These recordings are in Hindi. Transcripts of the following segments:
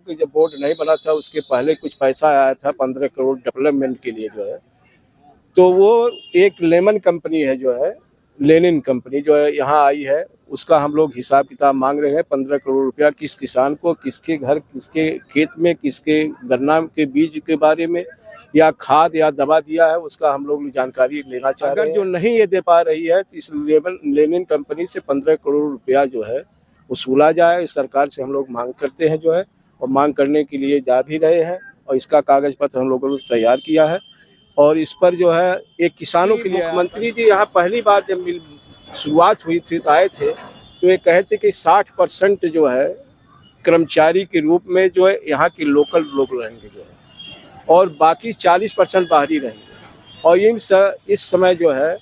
कि जब बोर्ड नहीं बना था उसके पहले कुछ पैसा आया था 15 करोड़ डेवलपमेंट के लिए जो है, तो वो एक लेमन कंपनी है जो है, लेनिन कंपनी जो है यहाँ आई है, उसका हम लोग हिसाब किताब मांग रहे हैं। 15 करोड़ रुपया किस किसान को, किसके घर, किसके खेत में, किसके गन्ना के बीज के बारे में या खाद या दवा दिया है, उसका हम लोग जानकारी लेना चाह रहे हैं। अगर जो नहीं ये दे पा रही है तो इस लेनिन कंपनी से 15 करोड़ रुपया जो है वसूला जाए। सरकार से हम लोग मांग करते हैं जो है, और मांग करने के लिए जा भी रहे हैं, और इसका कागज पत्र हम लोगों ने तैयार किया है। और इस पर जो है एक किसानों के लिए, मुख्यमंत्री जी यहाँ पहली बार जब शुरुआत हुई थी तो आए थे, तो ये कहे थे कि 60% जो है कर्मचारी के रूप में जो है यहाँ के लोकल लोग रहेंगे जो है, और बाकी 40% बाहरी रहेंगे। और इस समय जो है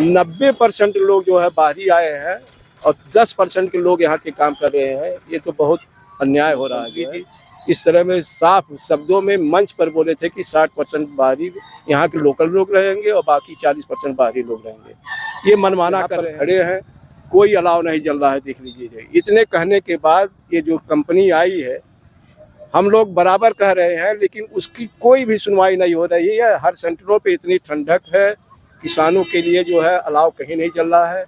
90% लोग जो है बाहरी आए हैं और 10% के लोग यहाँ के काम कर रहे हैं। ये तो बहुत अन्याय हो रहा है जी। इस तरह में साफ शब्दों में मंच पर बोले थे कि 60% बाहरी यहाँ के लोकल लोग रहेंगे और बाकी 40% बाहरी लोग रहेंगे। ये मनमाना कर खड़े हैं, कोई अलाव नहीं चल रहा है। देख लीजिए, इतने कहने के बाद ये जो कंपनी आई है, हम लोग बराबर कह रहे हैं, लेकिन उसकी कोई भी सुनवाई नहीं हो रही है। हर सेंटरों पे इतनी ठंडक है, किसानों के लिए जो है अलाव कहीं नहीं चल रहा है।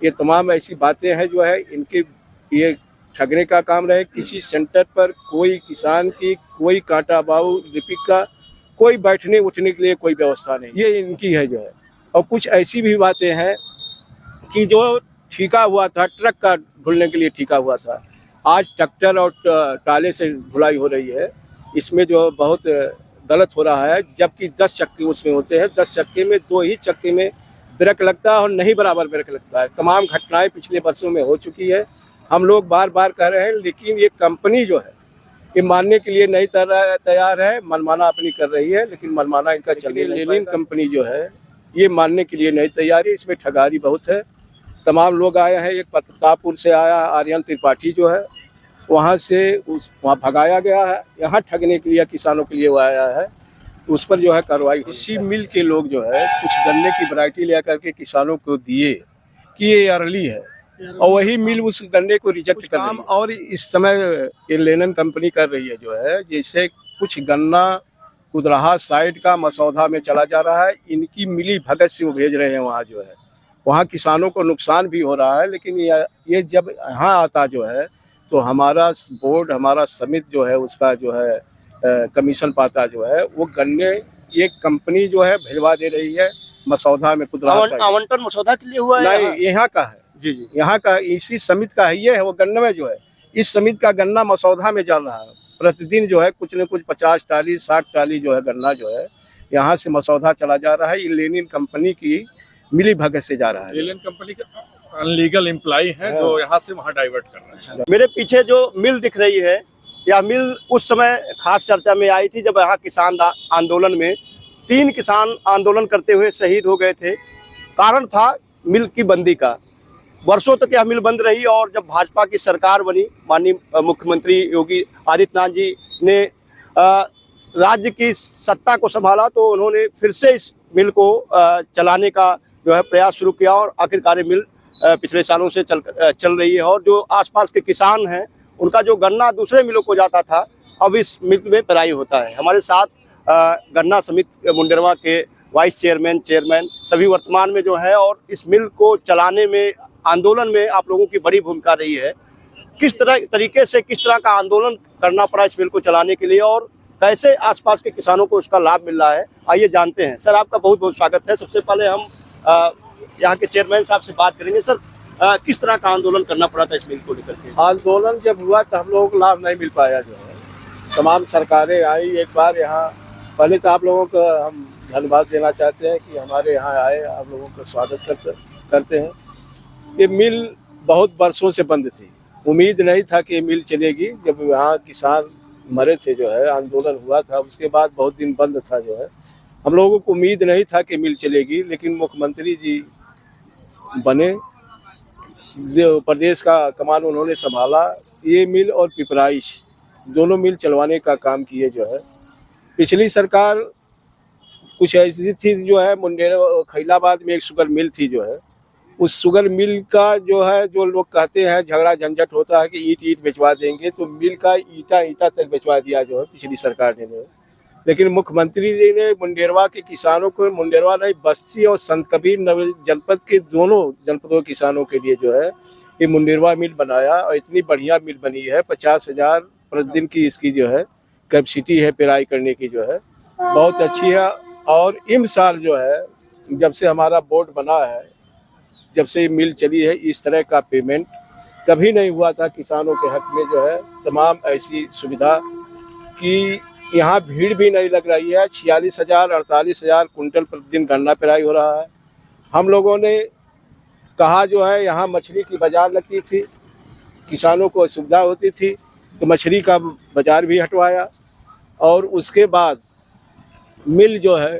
ये तमाम ऐसी बातें हैं जो है, इनके ये ठगने का काम रहे। किसी सेंटर पर कोई किसान की कोई कांटा बाऊ लिपिक का कोई बैठने उठने के लिए कोई व्यवस्था नहीं, ये इनकी है जो है। और कुछ ऐसी भी बातें हैं कि जो ठीका हुआ था, ट्रक का धुलने के लिए ठीका हुआ था, आज ट्रैक्टर और टाले से धुलाई हो रही है। इसमें जो बहुत गलत हो रहा है, जबकि 10 चक्के उसमें होते हैं। 10 चक्के में 2 ही चक्के में ब्रेक लगता है और नहीं बराबर ब्रेक लगता है। तमाम घटनाएं पिछले वर्षों में हो चुकी है। हम लोग बार बार कह रहे हैं, लेकिन ये कंपनी जो है ये मानने के लिए नहीं तैयार है। मनमाना अपनी कर रही है, लेकिन मनमाना इनका चलिए। लेनिन कंपनी जो है ये मानने के लिए नहीं तैयार है। इसमें ठगारी बहुत है। तमाम लोग आए हैं। एक प्रतापपुर से आया आर्यन त्रिपाठी जो है, वहाँ से वहाँ भगाया गया है। यहाँ ठगने के लिए किसानों के लिए वो आया है, उस पर जो है कार्रवाई। इसी मिल के लोग जो है कुछ गन्ने की वैरायटी ले करके किसानों को दिए कि ये अर्ली है, और वही मिल उस गन्ने को रिजेक्ट कर रही है। और इस समय ये लेनिन कंपनी कर रही है जो है, जैसे कुछ गन्ना कुदराहा साइड का मसौदा में चला जा रहा है। इनकी मिली भगत से वो भेज रहे हैं वहाँ जो है। वहाँ किसानों को नुकसान भी हो रहा है, लेकिन ये जब यहाँ आता जो है तो हमारा बोर्ड, हमारा समिति जो है उसका जो है कमीशन पाता जो है, वो गन्ने ये कंपनी जो है भिजवा दे रही है मसौदा में। आवंटन मसौदा के लिए हुआ है? नहीं, यहाँ का है जी जी, यहाँ का इसी समिति का है। ये है वो गन्ना में जो है, इस समिति का गन्ना मसौदा में चल रहा है। प्रतिदिन जो है कुछ न कुछ 50 टाली 60 टाली जो है गन्ना जो है यहाँ से मसौदा चला जा रहा है। ये लेनिन कंपनी की मिली भगत से जा रहा है। लेनिन कंपनी के अनलीगल एम्प्लॉय हैं जो यहाँ से वहाँ डाइवर्ट कर रहे हैं। मेरे पीछे जो मिल दिख रही है, यह मिल उस समय खास चर्चा में आई थी जब यहाँ किसान आंदोलन में 3 किसान आंदोलन करते हुए शहीद हो गए थे। कारण था मिल की बंदी का। वर्षों तक यह मिल बंद रही, और जब भाजपा की सरकार बनी, माननीय मुख्यमंत्री योगी आदित्यनाथ जी ने राज्य की सत्ता को संभाला, तो उन्होंने फिर से इस मिल को चलाने का जो है प्रयास शुरू किया, और आखिरकार मिल पिछले सालों से चल रही है। और जो आसपास के किसान हैं, उनका जो गन्ना दूसरे मिलों को जाता था, अब इस मिल में पेराई होता है। हमारे साथ गन्ना समिति मुंडेरवा के वाइस चेयरमैन, चेयरमैन सभी वर्तमान में जो है, और इस मिल को चलाने में, आंदोलन में आप लोगों की बड़ी भूमिका रही है। किस तरीके से किस तरह का आंदोलन करना पड़ा इस मिल को चलाने के लिए, और कैसे आसपास के किसानों को उसका लाभ मिल रहा है, आइए जानते हैं। सर, आपका बहुत बहुत स्वागत है। सबसे पहले हम यहाँ के चेयरमैन साहब से बात करेंगे। सर, किस तरह का आंदोलन करना पड़ा था इस मिल को लेकर के? आंदोलन जब हुआ तो हम लोगों को लाभ नहीं मिल पाया जो है। तमाम सरकारें आई एक बार यहाँ। पहले तो आप लोगों का हम धन्यवाद देना चाहते हैं कि हमारे यहाँ आए, आप लोगों का स्वागत करते हैं। ये मिल बहुत वर्षों से बंद थी। उम्मीद नहीं था कि ये मिल चलेगी। जब यहाँ किसान मरे थे जो है, आंदोलन हुआ था, उसके बाद बहुत दिन बंद था जो है। हम लोगों को उम्मीद नहीं था कि मिल चलेगी, लेकिन मुख्यमंत्री जी बने, जो प्रदेश का कमान उन्होंने संभाला। ये मिल और पिपराइश दोनों मिल चलवाने का काम किए जो है। पिछली सरकार कुछ ऐसी थी जो है, मुंडेर खैलाबाद में एक शुगर मिल थी जो है, उस शुगर मिल का जो है, जो लोग कहते हैं झगड़ा झंझट होता है कि ईंट ईंट भिजवा देंगे, तो मिल का ईंटा ईंटा तक भिजवा दिया जो है पिछली सरकार ने। लेकिन मुख्यमंत्री जी ने मुंडेरवा के किसानों को, मुंडेरवा नहीं बस्ती और संत कबीर नगर जनपद के दोनों जनपदों के किसानों के लिए जो है ये मुंडेरवा मिल बनाया, और इतनी बढ़िया मिल बनी है। 50,000 प्रतिदिन की इसकी जो है कैपेसिटी है पेराई करने की, जो है बहुत अच्छी है। और इस साल जो है जब से हमारा बोर्ड बना है, जब से ये मिल चली है, इस तरह का पेमेंट कभी नहीं हुआ था किसानों के हक में। जो है तमाम ऐसी सुविधा कि यहाँ भीड़ भी नहीं लग रही है। 46,000 48,000 कुंटल प्रतिदिन गन्ना पेराई हो रहा है। हम लोगों ने कहा जो है यहाँ मछली की बाजार लगती थी, किसानों को असुविधा होती थी, तो मछली का बाजार भी हटवाया। और उसके बाद मिल जो है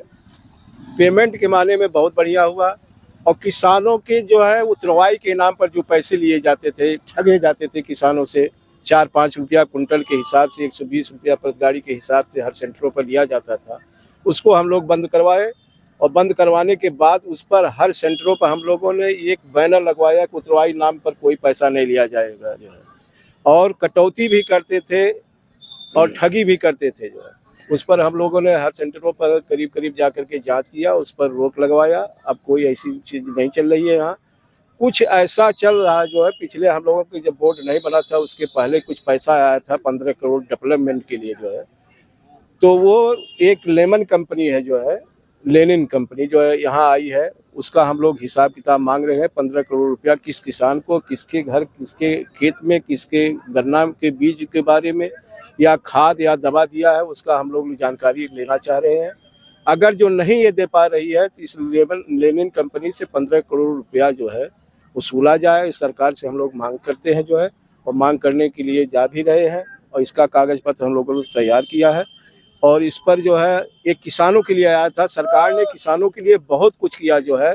पेमेंट के माने में बहुत बढ़िया हुआ। और किसानों के जो है उतरवाई के नाम पर जो पैसे लिए जाते थे, ठगे जाते थे किसानों से, 4-5 रुपया कुंटल के हिसाब से, 120 रुपया प्रति गाड़ी के हिसाब से हर सेंटरों पर लिया जाता था, उसको हम लोग बंद करवाए। और बंद करवाने के बाद उस पर हर सेंटरों पर हम लोगों ने एक बैनर लगवाया कि उतरवाई नाम पर कोई पैसा नहीं लिया जाएगा जो है। और कटौती भी करते थे और ठगी भी करते थे जो है। उस पर हम लोगों ने हर सेंटरों पर करीब करीब जा करके जांच किया, उस पर रोक लगवाया। अब कोई ऐसी चीज़ नहीं चल रही है यहाँ। कुछ ऐसा चल रहा है जो है, पिछले हम लोगों के जब बोर्ड नहीं बना था उसके पहले कुछ पैसा आया था 15 करोड़ डेवलपमेंट के लिए जो है, तो वो एक लेमन कंपनी है जो है, लेनिन कंपनी जो है यहाँ आई है, उसका हम लोग हिसाब किताब मांग रहे हैं। 15 करोड़ रुपया किस किसान को, किसके घर, किसके खेत में, किसके गन्ना के बीज के बारे में या खाद या दवा दिया है, उसका हम लोग जानकारी लेना चाह रहे हैं। अगर जो नहीं ये दे पा रही है तो इस लेनिन कंपनी से 15 करोड़ रुपया जो है वसूला जाए। इस सरकार से हम लोग मांग करते हैं जो है, और मांग करने के लिए जा भी रहे हैं। और इसका कागज पत्र हम लोगों ने तैयार किया है। और इस पर जो है एक किसानों के लिए आया था, सरकार ने किसानों के लिए बहुत कुछ किया जो है।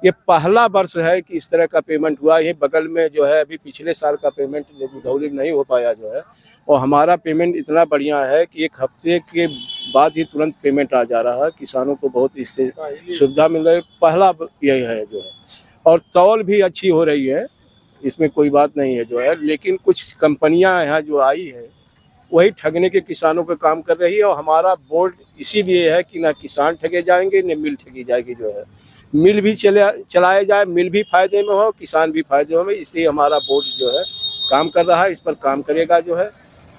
ये पहला वर्ष है कि इस तरह का पेमेंट हुआ। ये बगल में जो है अभी पिछले साल का पेमेंट उधौली नहीं हो पाया जो है, और हमारा पेमेंट इतना बढ़िया है कि 1 हफ्ते के बाद ही तुरंत पेमेंट आ जा रहा है। किसानों को बहुत इससे सुविधा मिल रही है। पहला यही है जो है। और तौल भी अच्छी हो रही है, इसमें कोई बात नहीं है जो है। लेकिन कुछ कंपनियां यहाँ जो आई है वही ठगने के किसानों का काम कर रही है। और हमारा बोर्ड इसीलिए है कि ना किसान ठगे जाएंगे न मिल ठगी जाएगी जो है। मिल भी चलाया जाए, मिल भी फायदे में हो, किसान भी फायदे में, इसलिए हमारा बोर्ड जो है काम कर रहा है। इस पर काम करेगा जो है।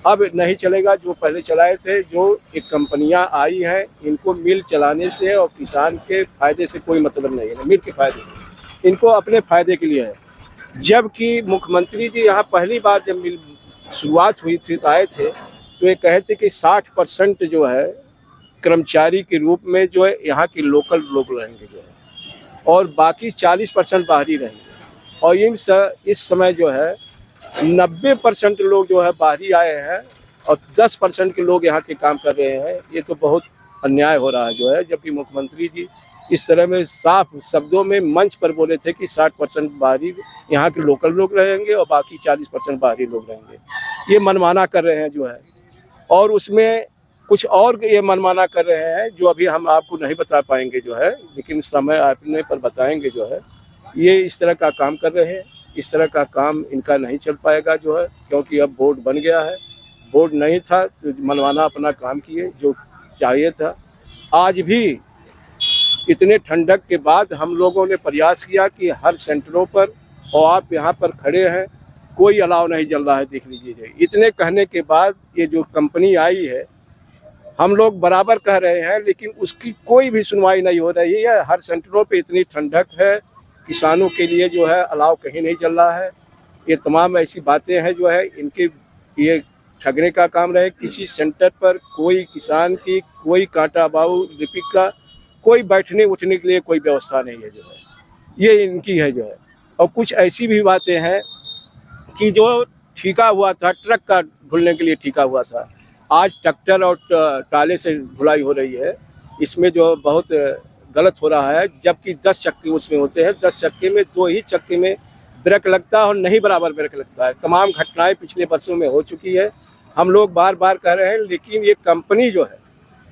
अब नहीं चलेगा जो पहले चलाए थे, जो एक कंपनियां आई हैं, इनको मिल चलाने से और किसान के फायदे से कोई मतलब नहीं है। मिल के फायदे इनको अपने फायदे के लिए है। जबकि मुख्यमंत्री जी यहाँ पहली बार जब मिल शुरुआत हुई थी तो आए थे, तो ये कहे थे कि 60% जो है कर्मचारी के रूप में जो है यहाँ के लोकल लोग रहेंगे जो है, और बाकी 40% बाहरी रहेंगे। और इस समय जो है 90% लोग जो है बाहरी आए हैं और 10% के लोग यहाँ के काम कर रहे हैं। ये तो बहुत अन्याय हो रहा है जो है। जबकि मुख्यमंत्री जी इस तरह में साफ शब्दों में मंच पर बोले थे कि 60% बाहरी यहाँ के लोकल लोग रहेंगे और बाकी 40% बाहरी लोग रहेंगे। ये मनमाना कर रहे हैं जो है। और उसमें कुछ और ये मनमाना कर रहे हैं जो अभी हम आपको नहीं बता पाएंगे जो है, लेकिन समय आने पर बताएंगे जो है। ये इस तरह का काम कर रहे हैं। इस तरह का काम इनका नहीं चल पाएगा जो है, क्योंकि अब बोर्ड बन गया है। बोर्ड नहीं था तो मनमाना अपना काम किए जो चाहिए था। आज भी इतने ठंडक के बाद हम लोगों ने प्रयास किया कि हर सेंटरों पर, और आप यहाँ पर खड़े हैं, कोई अलाव नहीं जल रहा है, देख लीजिए। इतने कहने के बाद ये जो कंपनी आई है, हम लोग बराबर कह रहे हैं, लेकिन उसकी कोई भी सुनवाई नहीं हो रही है। हर सेंटरों पे इतनी ठंडक है, किसानों के लिए जो है अलाव कहीं नहीं चल रहा है। ये तमाम ऐसी बातें हैं जो है, इनके ये ठगने का काम रहे। किसी सेंटर पर कोई किसान की कोई कांटा बाऊ लिपिक का कोई बैठने उठने के लिए कोई व्यवस्था नहीं है जो है। ये इनकी है जो है। और कुछ ऐसी भी बातें हैं कि जो ठीका हुआ था, ट्रक का धुलने के लिए ठीका हुआ था, आज ट्रैक्टर और टाले से धुलाई हो रही है। इसमें जो बहुत गलत हो रहा है। जबकि 10 चक्के उसमें होते हैं, 10 चक्के में 2 ही चक्के में ब्रेक लगता है और नहीं बराबर ब्रेक लगता है। तमाम घटनाएं पिछले वर्षों में हो चुकी है। हम लोग बार बार कह रहे हैं, लेकिन ये कंपनी जो है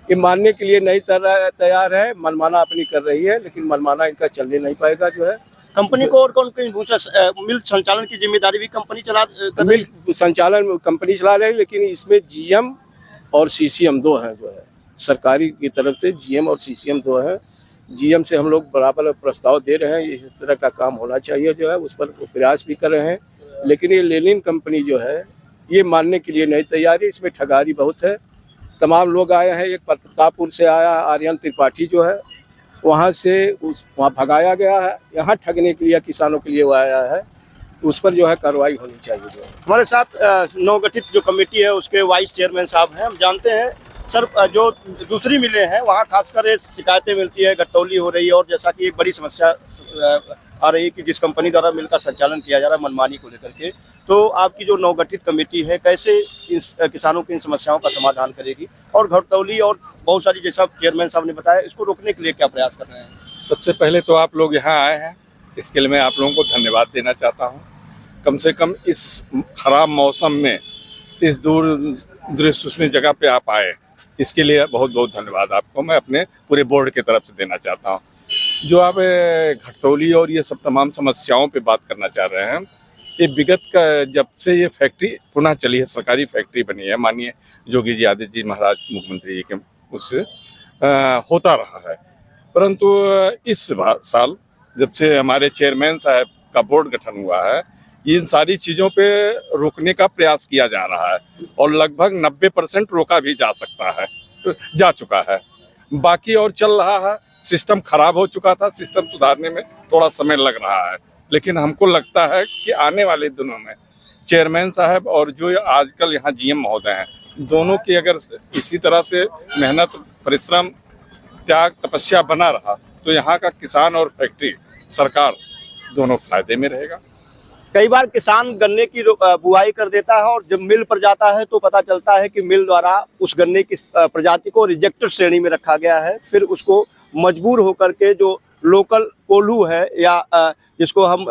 ये मानने के लिए नहीं तैयार है। मनमाना अपनी कर रही है, लेकिन मनमाना इनका चलने नहीं पाएगा जो है। कंपनी को और कौन कौन मिल संचालन की जिम्मेदारी भी कंपनी कर रही है? मिल संचालन कंपनी चला रही है, लेकिन इसमें जीएम और सीसीएम दो हैं जो है, सरकारी की तरफ से जीएम और सीसीएम दो हैं। जीएम से हम लोग बराबर प्रस्ताव दे रहे हैं, इस तरह का काम होना चाहिए जो है, उस पर प्रयास भी कर रहे हैं। लेकिन ये लेनिन कंपनी जो है ये मानने के लिए नहीं तैयार है, इसमें ठगारी बहुत है। तमाम लोग आए हैं, एक प्रतापपुर से आया आर्यन त्रिपाठी जो है, वहाँ से वहाँ भगाया गया है, यहाँ ठगने के लिए किसानों के लिए वो आया है, उस पर जो है कार्रवाई होनी चाहिए जो है। हमारे साथ नवगठित जो कमेटी है उसके वाइस चेयरमैन साहब हैं। हम जानते हैं सर, जो दूसरी मिलें हैं वहाँ खासकर ये शिकायतें मिलती है, घटतौली हो रही है, और जैसा कि एक बड़ी समस्या आ रही है कि जिस कंपनी द्वारा मिल का संचालन किया जा रहा है मनमानी को लेकर के, तो आपकी जो नवगठित कमेटी है कैसे इस किसानों की इन समस्याओं का समाधान करेगी, और घटतौली और बहुत सारी जैसा चेयरमैन साहब ने बताया इसको रोकने के लिए क्या प्रयास कर रहे हैं? सबसे पहले तो आप लोग यहाँ आए हैं, इसके लिए मैं आप लोगों को धन्यवाद देना चाहता हूँ। कम से कम इस खराब मौसम में इस दूर दृश्य जगह पे आप आए, इसके लिए बहुत बहुत धन्यवाद आपको मैं अपने पूरे बोर्ड की तरफ से देना चाहता हूँ। जो आप घटतौली और ये सब तमाम समस्याओं पे बात करना चाह रहे हैं, ये विगत का जब से ये फैक्ट्री पुनः चली है, सरकारी फैक्ट्री बनी है, माननीय योगी जी आदित्य जी महाराज मुख्यमंत्री जी के उससे होता रहा है। परंतु इस साल जब से हमारे चेयरमैन साहब का बोर्ड गठन हुआ है, इन सारी चीज़ों पे रोकने का प्रयास किया जा रहा है और लगभग 90% रोका भी जा चुका है। बाकी और चल रहा है। सिस्टम खराब हो चुका था, सिस्टम सुधारने में थोड़ा समय लग रहा है, लेकिन हमको लगता है कि आने वाले दिनों में चेयरमैन साहब और जो आजकल यहाँ जीएम महोदय हैं, दोनों की अगर इसी तरह से मेहनत, परिश्रम, त्याग, तपस्या बना रहा तो यहाँ का किसान और फैक्ट्री, सरकार दोनों फायदे में रहेगा। कई बार किसान गन्ने की बुआई कर देता है और जब मिल पर जाता है तो पता चलता है कि मिल द्वारा उस गन्ने की प्रजाति को रिजेक्टेड श्रेणी में रखा गया है। फिर उसको मजबूर होकर के जो लोकल कोल्हू है या जिसको हम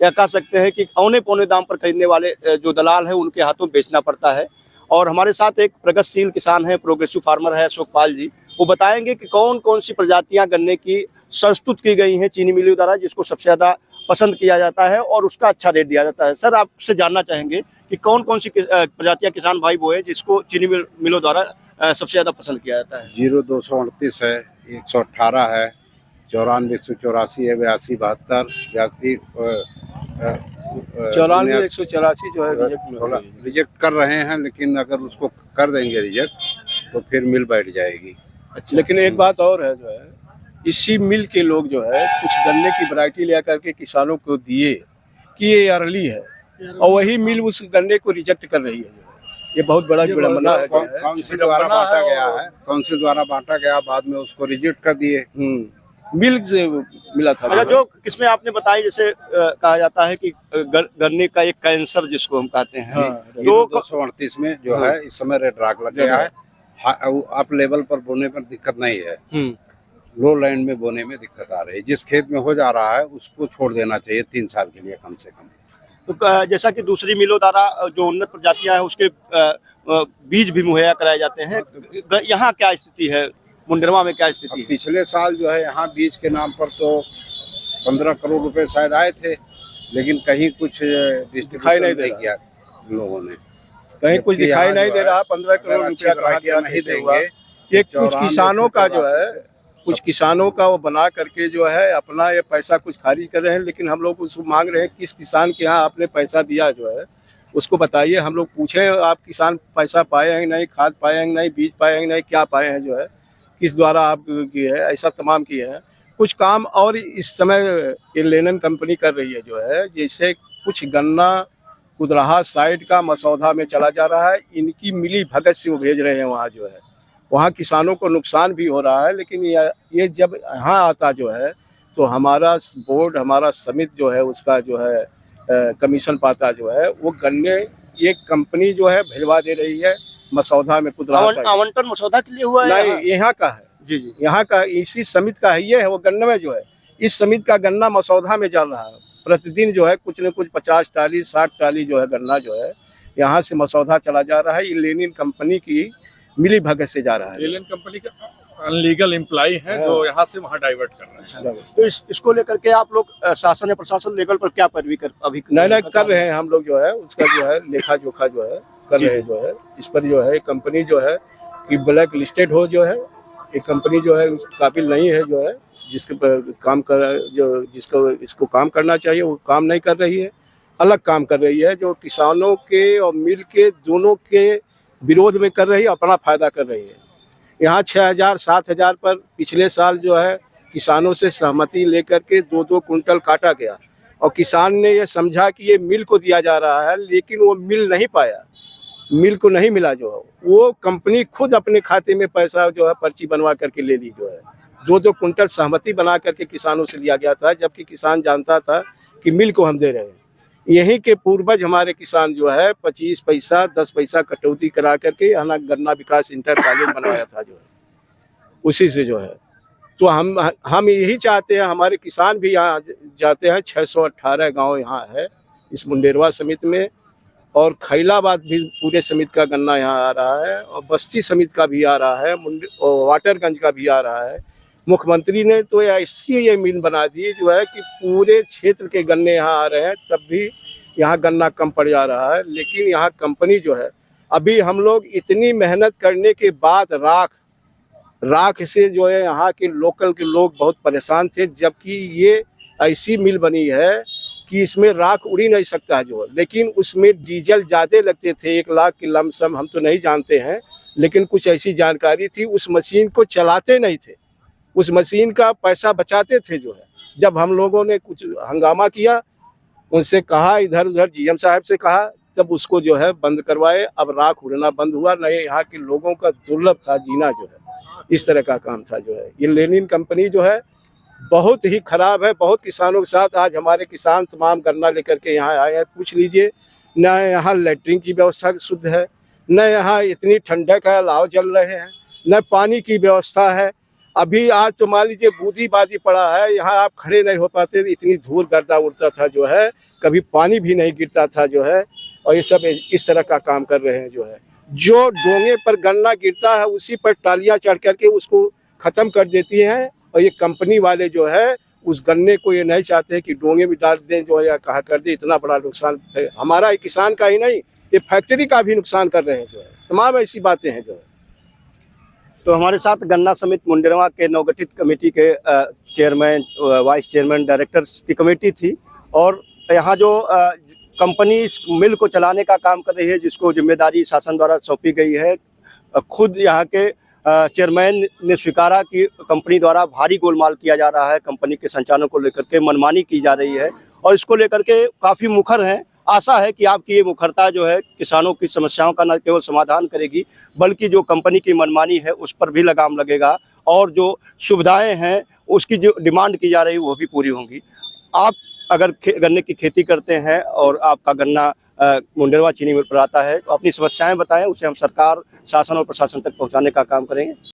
या कह सकते हैं कि औने पौने दाम पर खरीदने वाले जो दलाल हैं उनके हाथों बेचना पड़ता है। और हमारे साथ एक प्रगतिशील किसान है, प्रोग्रेसिव फार्मर है अशोक पाल जी, वो बताएंगे कि कौन कौन सी प्रजातियां गन्ने की संस्तुत की गई हैं चीनी मिलों द्वारा, जिसको सबसे ज़्यादा पसंद किया जाता है और उसका अच्छा रेट दिया जाता है। सर, आपसे जानना चाहेंगे कि कौन कौन सी प्रजातियां किसान भाई वो हैं जिसको चीनी मिलों द्वारा सबसे ज़्यादा पसंद किया जाता है? 0238 है, 118 है, 94 184 है, 82 72 94 184 जो है रिजेक्ट कर रहे हैं, लेकिन अगर उसको कर देंगे रिजेक्ट तो फिर मिल बैठ जाएगी। अच्छा, लेकिन एक बात और है जो है, इसी मिल के लोग जो है कुछ गन्ने की वैरायटी ले करके किसानों को दिए कि ये अर्ली है, और वही मिल उस गन्ने को रिजेक्ट कर रही है। ये बहुत बड़ा विडंबना है। काउंसिल द्वारा बांटा गया है, काउंसिल द्वारा बांटा गया, बाद में उसको रिजेक्ट कर दिए। मिल से मिला था। अच्छा, जो किसमें आपने बताई, जैसे कहा जाता है कि गन्ने का एक कैंसर जिसको हम कहते हैं, तो 238 में जो है इस समय रेड राग लग गया है। अप लेवल पर बोने पर दिक्कत नहीं है, लो लैंड में बोने में दिक्कत आ रही है। जिस खेत में हो जा रहा है उसको छोड़ देना चाहिए 3 साल के लिए कम से कम। तो जैसा कि दूसरी मिलों द्वारा जो उन्नत प्रजातियां हैं उसके बीज भी मुहैया कराए जाते हैं, यहाँ क्या स्थिति है? मुंडेरवा में क्या स्थिति है? पिछले साल जो है यहाँ बीज के नाम पर तो 15 करोड़ रुपए शायद आए थे, लेकिन कहीं कुछ दिखाई नहीं किया लोगों ने, कहीं कुछ दिखाई नहीं दे रहा। 15 करोड़ रुपया नहीं देंगे। ये कुछ किसानों का जो है, कुछ किसानों का वो बना करके जो है अपना ये पैसा कुछ खारिज कर रहे हैं, लेकिन हम लोग उसको मांग रहे हैं किस किसान के यहाँ आपने पैसा दिया जो है उसको बताइए। हम लोग पूछे आप किसान पैसा पाए हैं नहीं, खाद पाए हैं नहीं, बीज पाए हैं नहीं, क्या पाए हैं जो है, किस द्वारा आप किए है, ऐसा तमाम किए हैं। कुछ काम और इस समय ये लेनिन कंपनी कर रही है जो है, जैसे कुछ गन्ना कुदराहा साइड का मसौदा में चला जा रहा है, इनकी मिली भगत से वो भेज रहे हैं वहाँ जो है, वहाँ किसानों को नुकसान भी हो रहा है। लेकिन ये जब यहाँ आता जो है तो हमारा बोर्ड, हमारा समिति जो है उसका जो है कमीशन पाता जो है, वो गन्ने ये कंपनी जो है भिजवा दे रही है मसौदा में। आवंटन मसौदा के लिए हुआ है? नहीं, यहाँ का है जी जी, यहाँ का इसी समिति का है। ये है वो गन्ने में जो है, इस समिति का गन्ना मसौदा में चल रहा है। प्रतिदिन जो है कुछ न कुछ 50 टाली 60 टाली जो है गन्ना जो है यहाँ से मसौदा चला जा रहा है। ये लेनिन कंपनी की मिली भगत से जा रहा है। लेनिन कंपनी का अनलीगल एम्प्लॉय हैं जो यहाँ से वहाँ डाइवर्ट कर रहे हैं। तो इसको लेकर के आप लोग शासन या प्रशासन लेवल पर क्या पैरवी कर अभी नहीं कर रहे हैं हम लोग जो है उसका जो है लेखा जोखा जो है कर रहे हैं जो है इस पर जो है कंपनी जो है कि ब्लैक लिस्टेड हो जो है एक कंपनी जो है काबिल नहीं है जो है जिसके पर काम कर जो जिसको इसको काम करना चाहिए वो काम नहीं कर रही है, अलग काम कर रही है जो किसानों के और मिल के दोनों के विरोध में कर रही है, अपना फायदा कर रही है। यहाँ 6,000 7,000 पर पिछले साल जो है किसानों से सहमति लेकर के 2-2 कुंटल काटा गया और किसान ने ये समझा कि ये मिल को दिया जा रहा है, लेकिन वो मिल नहीं पाया, मिल को नहीं मिला जो है वो कंपनी खुद अपने खाते में पैसा जो है पर्ची बनवा करके ले ली जो है 2-2 कुंटल सहमति बना करके किसानों से लिया गया था, जबकि किसान जानता था कि मिल को हम दे रहे हैं। यहीं के पूर्वज हमारे किसान जो है 25 पैसा 10 पैसा कटौती करा करके यहाँ गन्ना विकास इंटर कॉलेज बनवाया था जो है उसी से जो है। तो हम यही चाहते हैं, हमारे किसान भी यहाँ जाते हैं, 618 गांव यहाँ है इस मुंडेरवा समिति में और खैलाबाद भी पूरे समिति का गन्ना यहाँ आ रहा है और बस्ती समिति का भी आ रहा है और वाटरगंज का भी आ रहा है। मुख्यमंत्री ने तो ऐसी ये मिल बना दी जो है कि पूरे क्षेत्र के गन्ने यहाँ आ रहे हैं, तब भी यहाँ गन्ना कम पड़ जा रहा है। लेकिन यहाँ कंपनी जो है अभी हम लोग इतनी मेहनत करने के बाद राख से जो है यहाँ के लोकल के लोग बहुत परेशान थे, जबकि ये ऐसी मिल बनी है कि इसमें राख उड़ ही नहीं सकता जो है, लेकिन उसमें डीजल ज़्यादा लगते थे, 1 लाख की लमसम, हम तो नहीं जानते हैं लेकिन कुछ ऐसी जानकारी थी। उस मशीन को चलाते नहीं थे, उस मशीन का पैसा बचाते थे जो है। जब हम लोगों ने कुछ हंगामा किया, उनसे कहा, इधर उधर जीएम साहब से कहा, तब उसको जो है बंद करवाए। अब राख उड़ना बंद हुआ, नहीं यहाँ के लोगों का दुर्लभ था जीना जो है, इस तरह का काम था जो है। ये लेनिन कंपनी जो है बहुत ही खराब है। बहुत किसानों के साथ आज हमारे किसान तमाम गन्ना लेकर के यहाँ आए हैं, पूछ लीजिए, न यहाँ लैट्रिन की व्यवस्था शुद्ध है, न यहाँ इतनी ठंडक का अलाव चल रहे हैं, न पानी की व्यवस्था है। अभी आज तो मान लीजिए बूंदी बादी पड़ा है, यहाँ आप खड़े नहीं हो पाते, इतनी धूल गर्दा उड़ता था जो है, कभी पानी भी नहीं गिरता था जो है। और ये सब इस तरह का काम कर रहे हैं जो है। जो डोंगे पर गन्ना गिरता है उसी पर टालियां चढ़ करके उसको ख़त्म कर देती हैं। और ये कंपनी वाले जो है उस गन्ने को ये नहीं चाहते कि डोंगे भी डाल दें जो या कहा कर दे। इतना बड़ा नुकसान है हमारा, किसान का ही नहीं, ये फैक्ट्री का भी नुकसान कर रहे हैं जो है। तमाम ऐसी बातें हैं जो है। तो हमारे साथ गन्ना समिति मुंडेरवा के नवगठित कमेटी के चेयरमैन, वाइस चेयरमैन, डायरेक्टर्स की कमेटी थी और यहाँ जो कंपनी इस मिल को चलाने का काम कर रही है, जिसको जिम्मेदारी शासन द्वारा सौंपी गई है, खुद यहाँ के चेयरमैन ने स्वीकारा कि कंपनी द्वारा भारी गोलमाल किया जा रहा है, कंपनी के संचालन को लेकर के मनमानी की जा रही है और इसको लेकर के काफ़ी मुखर हैं। आशा है कि आपकी ये मुखरता जो है किसानों की समस्याओं का न केवल समाधान करेगी, बल्कि जो कंपनी की मनमानी है उस पर भी लगाम लगेगा और जो सुविधाएं हैं उसकी जो डिमांड की जा रही है वो भी पूरी होंगी। आप अगर गन्ने की खेती करते हैं और आपका गन्ना मुंडेरवा चीनी मिल पर आता है तो अपनी समस्याएं बताएं, उसे हम सरकार, शासन और प्रशासन तक पहुंचाने का काम करेंगे।